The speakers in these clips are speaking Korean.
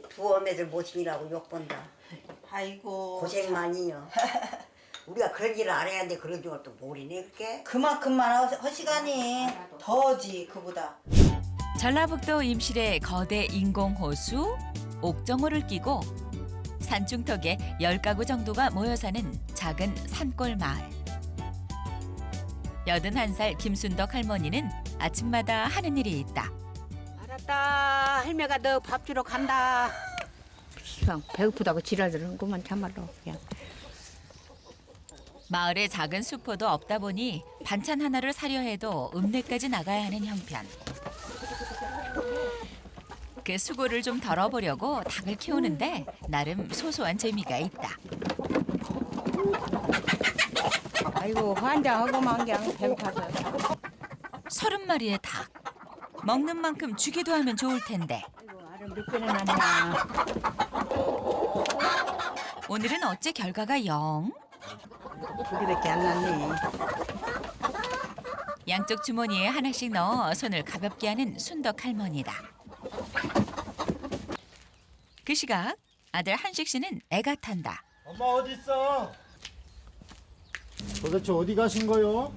두 어매들 모시느라고 욕본다. 아이고. 고생 많이요. 우리가 그런 일을 알아야 하는데 그런 줄 또 모르네 그게. 그만큼만 허시간이 더지 그보다. 전라북도 임실의 거대 인공호수 옥정호를 끼고 산중턱에 10가구 정도가 모여 사는 작은 산골 마을. 81살 김순덕 할머니는 아침마다 하는 일이 있다. 알았다. 할매가 너 밥 주러 간다. 그냥 배고프다고 지랄들은구만 참말로 그냥. 마을에 작은 수포도 없다 보니 반찬 하나를 사려 해도 읍내까지 나가야 하는 형편. 그 수고를 좀 덜어보려고 닭을 키우는데 나름 소소한 재미가 있다. 아이고 환장하고만 그냥 배고파서. 30마리의 닭. 먹는 만큼 주기도 하면 좋을 텐데. 아이고 알은 몇 개는 하냐. 오늘은 어째 결과가 영? 두 개밖에 안 났네. 양쪽 주머니에 하나씩 넣어 손을 가볍게 하는 순덕 할머니다. 그 시각 아들 한식 씨는 애가 탄다. 엄마 어디 있어? 도대체 어디 가신 거요?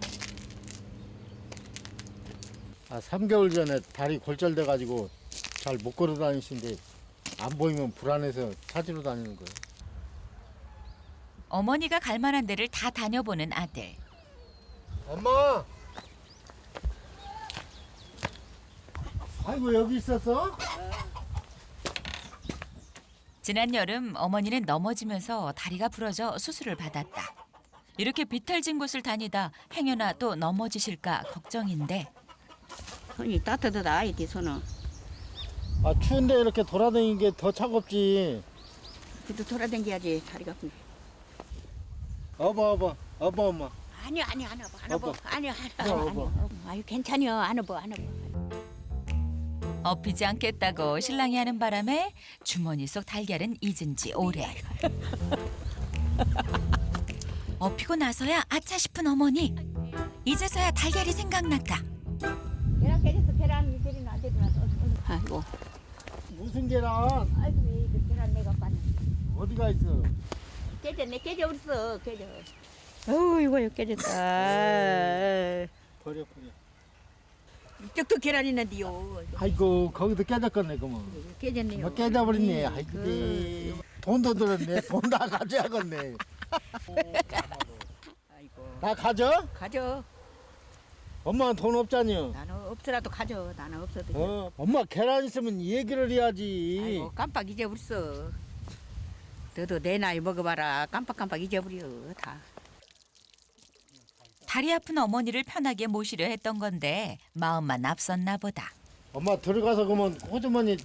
3개월 전에 다리 골절돼 가지고 잘 못 걸어 다니시는데 안 보이면 불안해서 찾으러 다니는 거예요. 어머니가 갈 만한 데를 다 다녀보는 아들. 엄마! 아이고 여기 있었어? 지난 여름 어머니는 넘어지면서 다리가 부러져 수술을 받았다. 이렇게 비탈진 곳을 다니다 행여나 또 넘어지실까 걱정인데 손이 따뜻하다 이네 손은. 추운데 이렇게 돌아다니는 게 더 차갑지. 그래도 돌아다녀야지 다리가 아픈데. 어버 엄마. 아니요 안 와봐 안 어버. 와봐. 아니요 어버. 아유 괜찮요 안 와봐. 업히지 않겠다고 신랑이 하는 바람에 주머니 속 달걀은 잊은 지 오래. 업히고 나서야 아차 싶은 어머니. 이제서야 달걀이 생각났다. 계란 깨졌어 계란 안 되더라도. 아이고 무슨 계란? 아이고 왜 계란 내가 빠네. 어디가 있어? 깨져버렸어 깨져. 어우 이거 깨졌다. 버려. 이쪽도 계란 있는데요. 아이고 거기도 깨졌겠네 그러면. 깨졌네요. 뭐 깨져버렸네. 아이고 네. 돈도 들었네. 돈 다 가져야겠네. 아이고 다 가져? 가져. 엄마는 돈 없잖여. 나는 없더라도 가져. 나는 없어도. 엄마 계란 있으면 얘기를 해야지. 아이고 깜빡 잊어버렸어. 너도 내 나이 먹어봐라. 깜빡 잊어버려 다. 다리 아픈 어머니를 편하게 모시려 했던 건데 마음만 앞섰나 보다. 엄마 들어가서 그러면 호주머니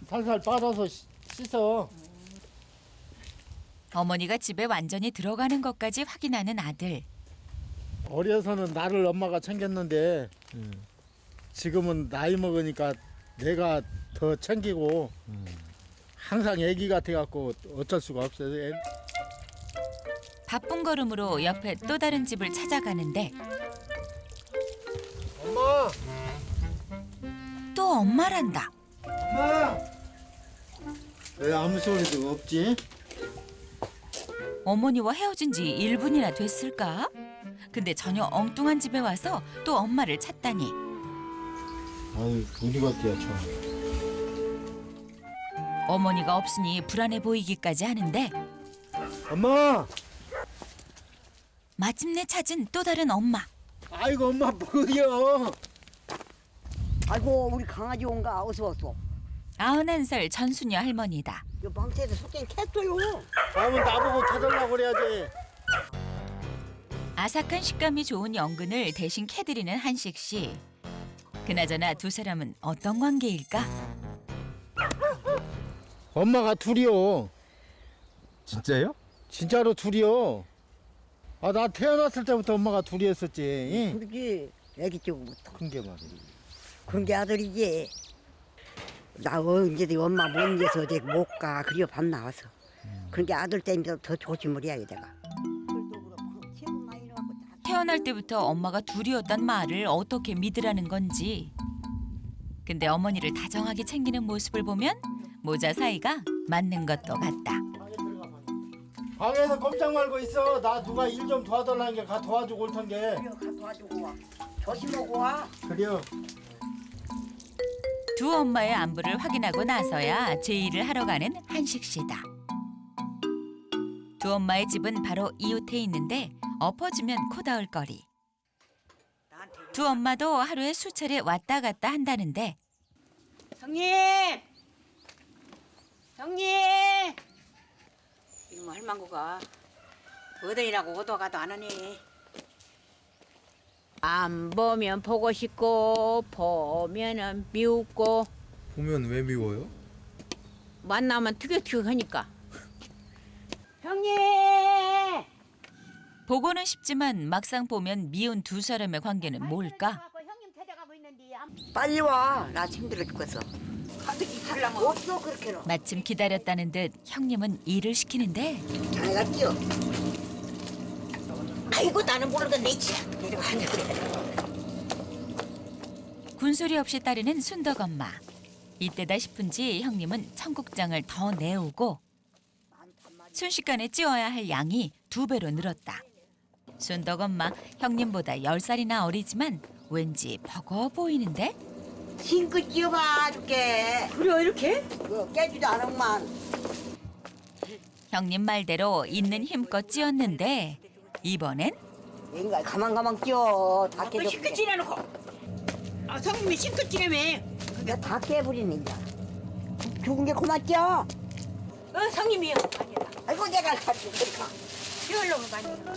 살살 빨아서 씻어. 어머니가 집에 완전히 들어가는 것까지 확인하는 아들. 어려서는 나를 엄마가 챙겼는데 지금은 나이 먹으니까 내가 더 챙기고 항상 애기 같아갖고 어쩔 수가 없어요. 바쁜 걸음으로 옆에 또 다른 집을 찾아가는데 엄마! 또 엄마란다. 엄마! 왜 아무 소리도 없지? 어머니와 헤어진 지 1분이나 됐을까? 근데 전혀 엉뚱한 집에 와서 또 엄마를 찾다니. 아유 우리 같아요 저. 어머니가 없으니 불안해 보이기까지 하는데 엄마! 마침내 찾은 또 다른 엄마. 아이고 엄마 뭐여? 아이고 우리 강아지 온가 어서 왔어. 91살 전수녀 할머니다. 이 망태에서 속엔 캤어요. 다음은 나보고 찾으려고 그래야지. 아삭한 식감이 좋은 연근을 대신 캐드리는 한식 씨. 그나저나 두 사람은 어떤 관계일까? 엄마가 둘이요. 진짜요? 진짜로 둘이요. 나 태어났을 때부터 엄마가 둘이었었지. 그러지 애기 쪽부터. 큰 게 말이야. 그런 게 아들이지. 나 언제도 엄마 못 잊어서 어디 못 가. 그려 밤 나와서. 그런 게 아들 때문에 더 조심을 해야지 내가. 태어날 때부터 엄마가 둘이었단 말을 어떻게 믿으라는 건지. 근데 어머니를 다정하게 챙기는 모습을 보면 모자 사이가 맞는 것도 같다. 방에서 꼼짝 말고 있어. 나 누가 일 좀 도와달라는 게 가 도와주고 올 텐게. 그래, 가 도와주고 와. 조심하고 와. 그래요. 두 엄마의 안부를 확인하고 나서야 제 일을 하러 가는 한식 씨다. 두 엄마의 집은 바로 이웃에 있는데 엎어지면 코다울 거리. 두 엄마도 하루에 수차례 왔다 갔다 한다는데 형님! 형님! 이놈 할망구가 어디라고 오도 가도 안 하니. 안 보면 보고 싶고 보면은 미웃고 보면 왜 미워요? 만나면 티격태격하니까. 형님! 보고는 싶지만 막상 보면 미운 두 사람의 관계는 뭘까? 형님 찾아가고 있는데 빨리 와. 나 힘들어 죽겠어. 가득히 살라면 없어 그렇게는. 마침 기다렸다는 듯 형님은 일을 시키는데 잘갔지요. 아이고 나는 모르겠네. 군소리 없이 따르는 순덕 엄마. 이때다 싶은지 형님은 청국장을 더 내오고 순식간에 찌워야 할 양이 2배로 늘었다. 순덕 엄마 형님보다 10살이나 어리지만 왠지 버거 보이는데? 싱긋 찌어봐 줄게. 그래 이렇게? 그거 깨지도 않으만. 형님 말대로 있는 힘껏 찌었는데 이번엔 인가 가만 찌어. 다 깨져. 시끄찌려놓고. 아 성님이 시끄찌려며. 내가 다 깨버리네 이제. 죽은 게 그만 찌어. 성님이요. 아이고 내가 살지 그러니까. 이걸로 많이.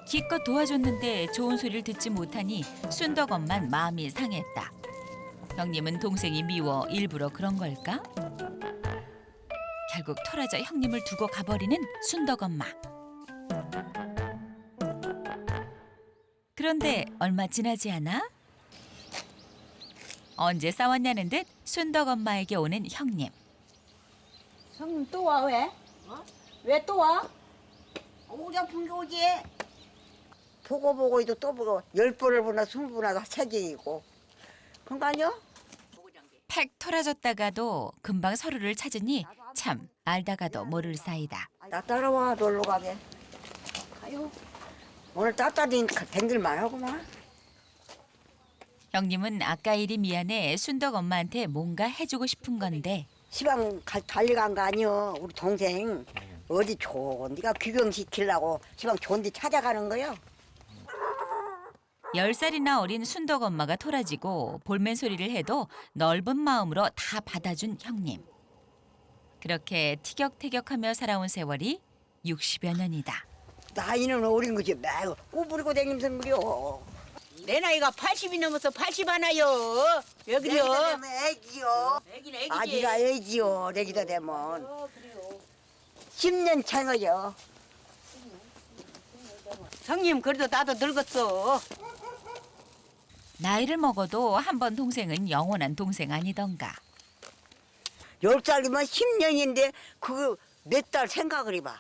기껏 도와줬는데 좋은 소리를 듣지 못하니 순덕 엄만 마음이 상했다. 형님은 동생이 미워 일부러 그런 걸까? 결국 토라져 형님을 두고 가버리는 순덕 엄마. 그런데 얼마 지나지 않아? 언제 싸웠냐는 듯 순덕 엄마에게 오는 형님. 성님 또 와 왜? 왜 또 와? 오자 불교지. 보고 이도 또 보고 10번을 보나 20번이나 책이고. 그런 거 아니야? 팩 토라졌다가도 금방 서로를 찾으니 참 알다가도 모를 사이다. 나 따라와 놀러 가게. 가요. 오늘 따따니까 댕길만 하구만. 형님은 아까 일이 미안해 순덕 엄마한테 뭔가 해주고 싶은 건데 시방 달려간 거 아니여. 우리 동생 어디 좋은 데가 구경시키려고 시방 좋은 데 찾아가는 거요. 10살이나 어린 순덕 엄마가 토라지고 볼멘 소리를 해도 넓은 마음으로 다 받아준 형님. 그렇게 티격태격하며 살아온 세월이 60여 년이다. 나이는 어린 거지. 매우 꾸부리고 다니면서 그려. 내 나이가 80이 넘어서 80 하나요. 왜 그래요? 내기다 되면 애기요. 애기는 애기지. 아기가 애기요. 내기다 되면. 10년 차이요. 성님 그래도 나도 늙었어. 나이를 먹어도 한 번 동생은 영원한 동생 아니던가. 10살이면 10년인데 그거 몇 달 생각을 해봐.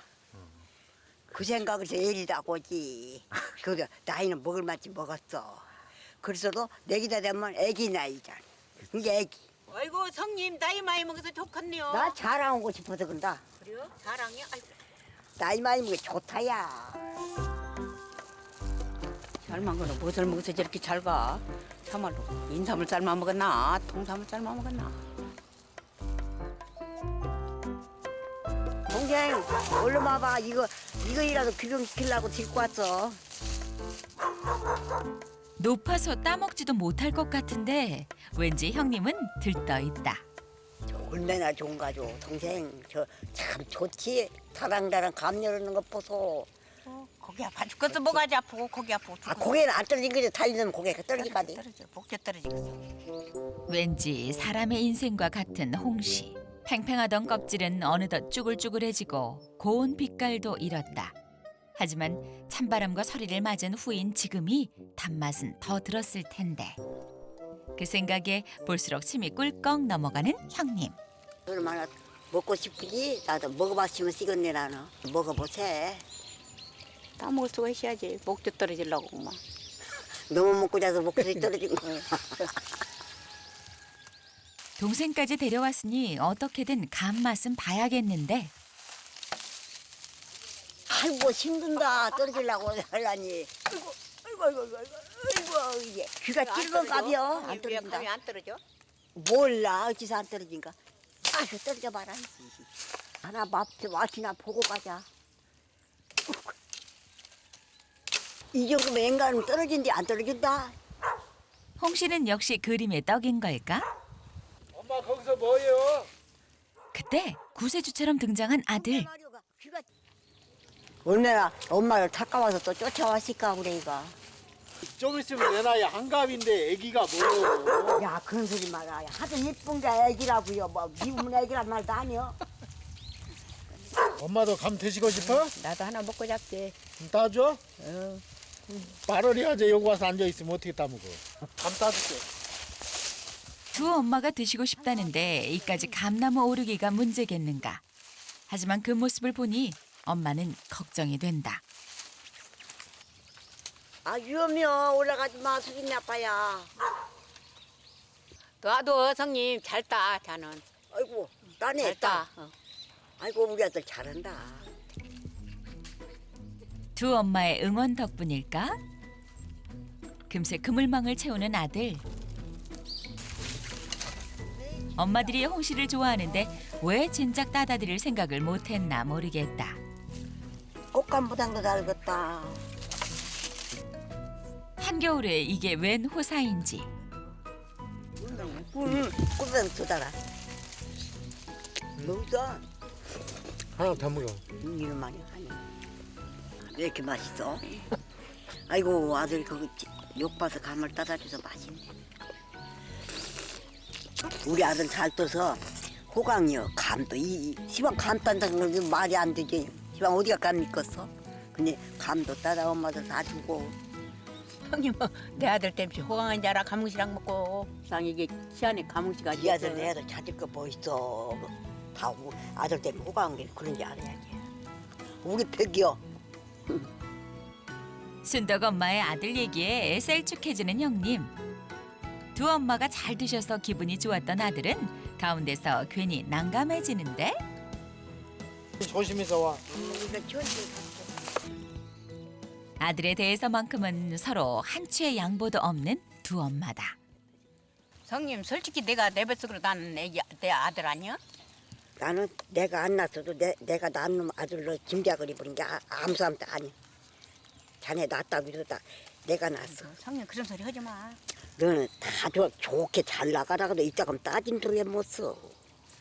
그 생각을 해서 애리다고 하지. 그 나이는 먹을 만큼 먹었어. 그래서도 내기다 되면 애기 나이잖아. 이게 애기. 아이고 성님 나이 많이 먹어서 좋겠네요. 나 자랑하고 싶어서 그런다. 그래요? 자랑이요? 아이고. 나이 많이 먹으면 좋다야. 잘만 거는 무엇을 먹어서 저렇게 잘 가? 참말로 인삼을 삶아 먹었나? 통삼을 삶아 먹었나? 동생 얼른 와봐. 이거이라도 구경시키려고 데리고 왔어. 높아서 따먹지도 못할 것 같은데 왠지 형님은 들떠있다. 얼마나 좋은가죠. 동생 저 참 좋지. 다랑다랑 감 열는 것 보소. 고기 아파 죽겠어. 뭐가지 아프고 고기 아프고 아 죽겠어. 고개는 안 떨어진 거지. 달리는 고개가 떨어지까지. 떨어져. 목재 떨어지겠어. 왠지 사람의 인생과 같은 홍시. 팽팽하던 껍질은 어느덧 쭈글쭈글해지고 고운 빛깔도 잃었다. 하지만 찬바람과 서리를 맞은 후인 지금이 단맛은 더 들었을 텐데. 그 생각에 볼수록 침이 꿀꺽 넘어가는 형님. 얼마나 먹고 싶으지? 나도 먹어봤으면 쓰겠네 나는. 먹어보세. 따먹을 수가 있어야지. 목재 떨어지려고 막. 너무 먹고 자서 목소리 떨어진 거. 동생까지 데려왔으니 어떻게든 간 맛은 봐야겠는데 아이고 힘든다 떨어지려고 하려니. 아이고 이게 귀가 찔건가벼 안 떨어진다. 감이 안 떨어져? 몰라 어찌서 안 떨어진가. 아그 떨어져 봐라. 하나 맛이나 보고 가자. 이 정도면 앵간은 떨어진데 안 떨어진다. 홍 씨는 역시 그림의 떡인 걸까? 엄마 거기서 뭐해요? 그때 구세주처럼 등장한 아들. 얼마나 엄마를 닦아와서 또 쫓아왔을까 그래 이거. 좀 있으면 내 나이 한갑인데 애기가 뭐요? 야 그런 소리 말아. 하도 이쁜 게 애기라고요. 뭐 미우면 애기란 말도 아니요. 엄마도 감 드시고 싶어? 나도 하나 먹고 잡게. 좀 따줘? 말을 해야지 여기 와서 앉아있으면 어떻게 따먹어. 감 따줄게. 두 엄마가 드시고 싶다는데 이까지 감나무 오르기가 문제겠는가. 하지만 그 모습을 보니 엄마는 걱정이 된다. 아 위험해요. 올라가지 마. 수진 나빠야. 놔둬 성님 잘 따. 자는 아이고 따네 잘 따. 따. 아이고 우리 아들 잘한다. 두 엄마의 응원 덕분일까? 금세 그물망을 채우는 아들. 엄마들이 홍 씨를 좋아하는데 왜 진작 따다 드릴 생각을 못했나 모르겠다. 꽃감보다도 잘겠다. 한겨울에 이게 웬 호사인지. 꽃보다 더 달아. 먹어. 하나 더 먹어. 이런 말이 아니야. 왜 이렇게 맛있어? 아이고 아들 거기 욕 봐서 감을 따다 줘서 맛있네. 우리 아들 잘 떠서 호강이요. 감도 이 시방 감 딴다는 건 말이 안 되지. 시방 어디가 감 있겠어? 근데 감도 따다 엄마들 다 주고. 형님 내 아들 때문에 호강한 줄 알아. 가뭉시랑 먹고. 상 이게 시안에 가뭉시가 이 아들 내 아들 찾을 거 뭐 있어. 다 아들 때문에 호강한 게 그런지 알아야지. 우리 벽이요. 순덕 엄마의 아들 얘기에 셀쭉해지는 형님. 두 엄마가 잘 드셔서 기분이 좋았던 아들은 가운데서 괜히 난감해지는데 조심해서 와. 아들에 대해서만큼은 서로 한치의 양보도 없는 두 엄마다. 성님 솔직히 내가 내 뱃속으로 난 내 아들 아니야? 나는 내가 안 낳았어도 내가 낳은 놈 아들로 짐작을 입은 게 아무 사람도 아니야. 자네 낳았다고 해도 다 내가 낳았어. 성님 그런 소리 하지 마. 너는 다 좋게 잘 나가라고도 이따금 따진 소리에 못 써.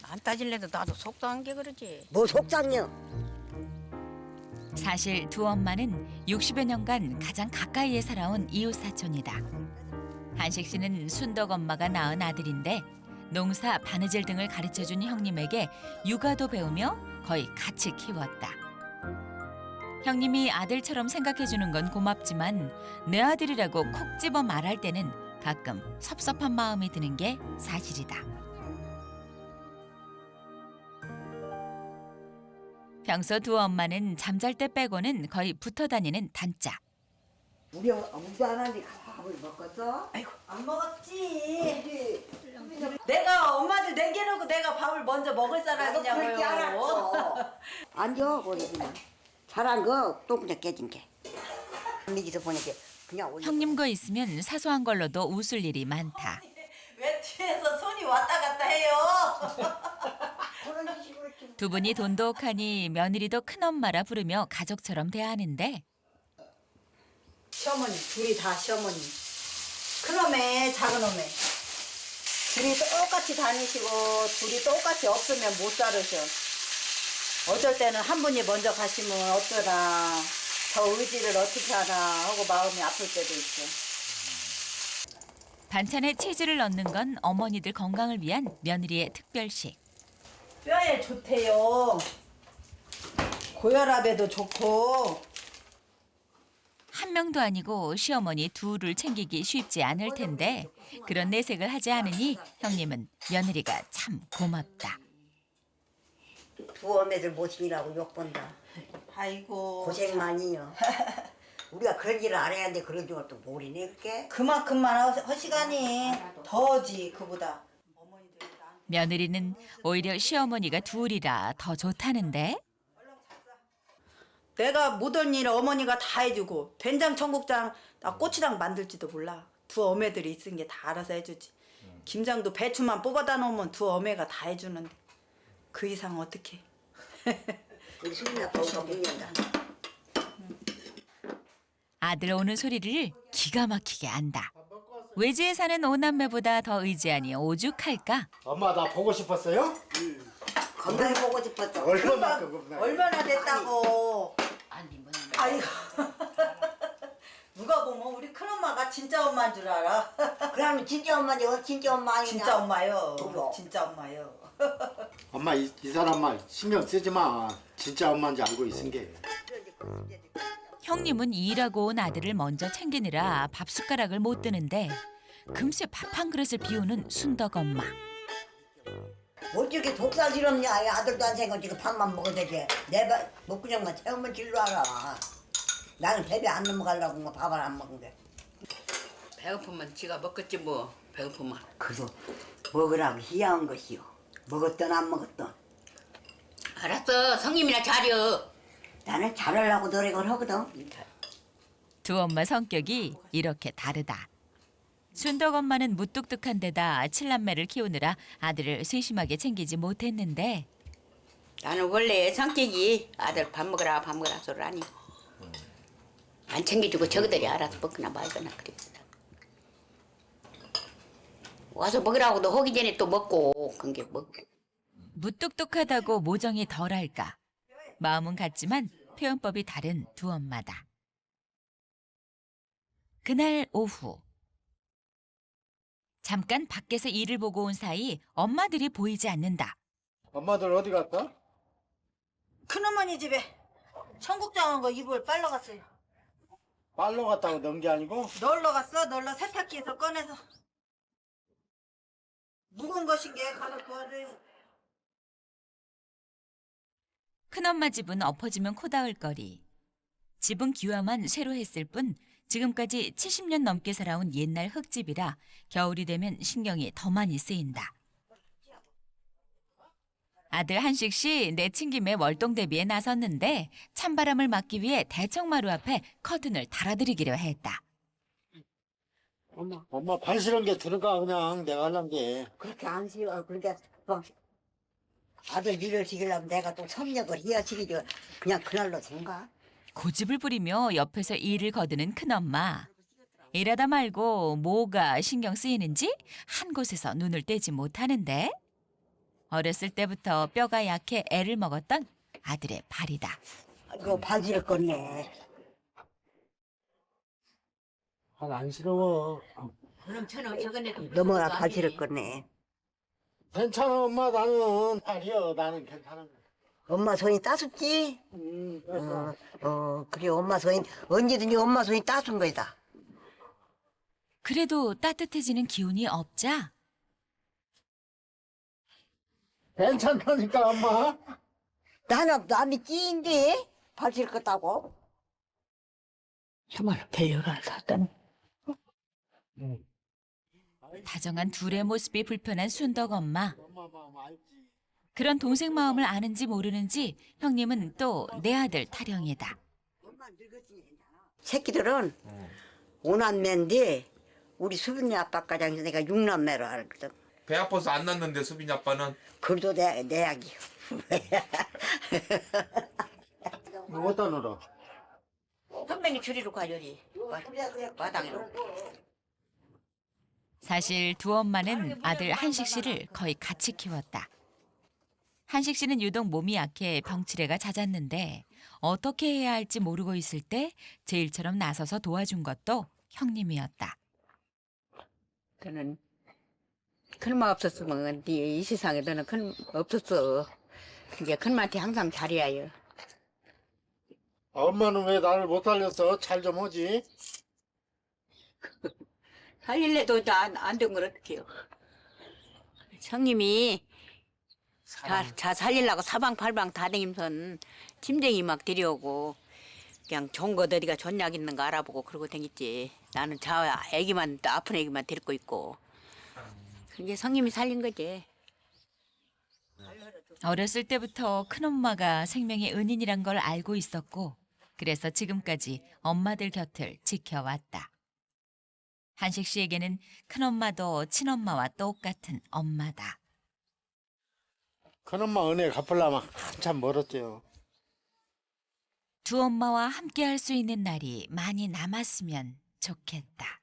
안 따질래도 나도 속도 한 게 그러지. 뭐 속상해. 사실 두 엄마는 60여 년간 가장 가까이에 살아온 이웃 사촌이다. 한식 씨는 순덕 엄마가 낳은 아들인데 농사, 바느질 등을 가르쳐준 형님에게 육아도 배우며 거의 같이 키웠다. 형님이 아들처럼 생각해주는 건 고맙지만 내 아들이라고 콕 집어 말할 때는 가끔 섭섭한 마음이 드는 게 사실이다. 평소 두 엄마는 잠잘 때 빼고는 거의 붙어 다니는 단짝. 우리 아들이 밥을 먹었어? 아이고 안 먹었지. 내가 엄마들 남겨놓고 내가 밥을 먼저 먹을 나도 사람이냐고요. 그럴 줄 알았어. 앉아 그러지만 잘한 거 또 그냥 깨진 게. 미기서 보니까 그냥 올려. 형님과 있으면 사소한 걸로도 웃을 일이 많다. 왜 뒤에서 손이 왔다 갔다 해요? 그런 식으로 좀. 두 분이 돈독하니 며느리도 큰엄마라 부르며 가족처럼 대하는데 시어머니 둘이 다 시어머니. 큰놈에 작은놈에 둘이 똑같이 다니시고 둘이 똑같이 없으면 못 살으셔. 어쩔 때는 한 분이 먼저 가시면 어쩌라 저 의지를 어떻게 하나 하고 마음이 아플 때도 있죠. 반찬에 치즈를 넣는 건 어머니들 건강을 위한 며느리의 특별식. 뼈에 좋대요. 고혈압에도 좋고. 한 명도 아니고 시어머니 둘을 챙기기 쉽지 않을 텐데 그런 내색을 하지 않으니 형님은 며느리가 참 고맙다. 두 어매들 모시라고 욕본다. 아이고 고생 많이요. 우리가 그런 일을 알아야 하는데 그런 줄 또 모르네 그게. 그만큼만 허시간이 더지 그보다. 어머니들 나한테 며느리는 오히려 시어머니가 둘이라 더 좋다는데 내가 못한 일 어머니가 다 해주고 된장 청국장 나 고추장 만들지도 몰라. 두 어매들이 있은 게 다 알아서 해주지. 김장도 배추만 뽑아다 놓으면 두 어매가 다 해주는데 그 이상 어떻게? 우리 수빈이 아빠가 먹는다. 아들 오는 소리를 기가 막히게 안다. 외지에 사는 오남매보다 더 의지하니 오죽할까? 엄마 나 보고 싶었어요? 건강히 보고 싶었어. 얼마나 됐다고? 아이고. 누가 보면 우리 큰엄마가 진짜 엄마인 줄 알아. 그러면 진짜 엄마지, 진짜 엄마 아니냐? 진짜 엄마요. 누구? 진짜 엄마요. 엄마 이 사람 말 신경 쓰지 마. 진짜 엄마인지 알고 있은 게. 형님은 일하고 온 아들을 먼저 챙기느라 밥숟가락을 못 드는데 금세 밥 한 그릇을 비우는 순덕 엄마. 어떻게 독살스럽냐? 이 아들도 안 생각지고 밥만 먹어도 되지. 내 목구멍만 채우면 질로 알아. 나는 배배 안 넘어가려고 밥을 안 먹은 게. 배고프면 지가 먹겠지 뭐. 배고프면. 그래서 먹으라고 희야한 것이요. 먹었던 안 먹었던. 알았어. 성님이나 차려. 나는 잘하려고 노력을 하거든. 두 엄마 성격이 이렇게 다르다. 순덕 엄마는 무뚝뚝한 데다 칠남매를 키우느라 아들을 세심하게 챙기지 못했는데 나는 원래 성격이 아들 밥 먹으라 소리 아니. 안 챙겨주고 저기들이 알아서 먹거나 말거나 그랬다. 와서 먹으라고도 하기 전에 또 먹고 그런 게 먹고. 무뚝뚝하다고 모정이 덜할까. 마음은 같지만 표현법이 다른 두 엄마다. 그날 오후. 잠깐 밖에서 일을 보고 온 사이 엄마들이 보이지 않는다. 엄마들 어디 갔다? 큰어머니 집에 청국장 거 이불 빨러 갔어요. 빨러 갔다고 넣은 게 아니고? 널러 갔어. 널러 세탁기에서 꺼내서. 묵은 것인 게 가서 도와줘요. 큰엄마 집은 엎어지면 코 닿을 거리. 집은 기와만 새로 했을 뿐 지금까지 70년 넘게 살아온 옛날 흙집이라 겨울이 되면 신경이 더 많이 쓰인다. 아들 한식 씨 내친김에 월동 대비에 나섰는데 찬바람을 막기 위해 대청마루 앞에 커튼을 달아드리기로 했다. 엄마 발 시런 게 들어가 그냥 내가 하려는 게. 그렇게 안 쉬워. 그러니까 아들 일을 시키려면 내가 또 섭력을 해야 시키지. 그냥 그날로 생각. 고집을 부리며 옆에서 일을 거두는 큰엄마. 일하다 말고 뭐가 신경 쓰이는지 한 곳에서 눈을 떼지 못하는데 어렸을 때부터 뼈가 약해 애를 먹었던 아들의 발이다. 이거 바지를 껐네. 안쓰러워. 그럼 저는 저번에 넘어가 바지를 껐네. 괜찮아 엄마 나는 발이여 나는 괜찮아. 엄마 손이 따숩지? 그래 엄마 손이 언제든지 엄마 손이 따순 거다. 그래도 따뜻해지는 기운이 없자 괜찮다니까 엄마. 나는 남이 찌인데 바지를 껐다고. 정말 별일을 샀다니. 다정한 둘의 모습이 불편한 순덕 엄마. 그런 동생 마음을 아는지 모르는지 형님은 또 내 아들 타령이다. 새끼들은 오남매인데 우리 수빈이 아빠까지 해서 내가 육남매로 알거든. 배 아파서 안 낳는데 수빈이 아빠는 그래도 내 약이요. 이거 어디다 넣어? 선배님 줄이로 가려니. 마당으로. 사실 두 엄마는 아들 한식 씨를 거의 같이 키웠다. 한식 씨는 유독 몸이 약해 병치레가 잦았는데 어떻게 해야 할지 모르고 있을 때 제일처럼 나서서 도와준 것도 형님이었다. 너는 큰엄마 없었으면 이 세상에 너는 큰 없었어. 이제 큰엄마한테 항상 잘해야 해요. 엄마는 왜 나를 못 살렸어? 잘 좀 하지. 살릴래도 안 된 걸 어떡해요. 형님이 자 살리려고 사방팔방 다댕임선 팀쟁이 막 데려오고 그냥 좋은 거 어디가 좋냐 있는 거 알아보고 그러고 댕겼지. 나는 자 애기만 또 아픈 애기만 데리고 있고. 그게 성님이 살린 거지. 어렸을 때부터 큰엄마가 생명의 은인이란 걸 알고 있었고 그래서 지금까지 엄마들 곁을 지켜왔다. 한식 씨에게는 큰엄마도 친엄마와 똑같은 엄마다. 큰엄마 은혜 갚으려면 한참 멀었죠. 두 엄마와 함께 할 수 있는 날이 많이 남았으면 좋겠다.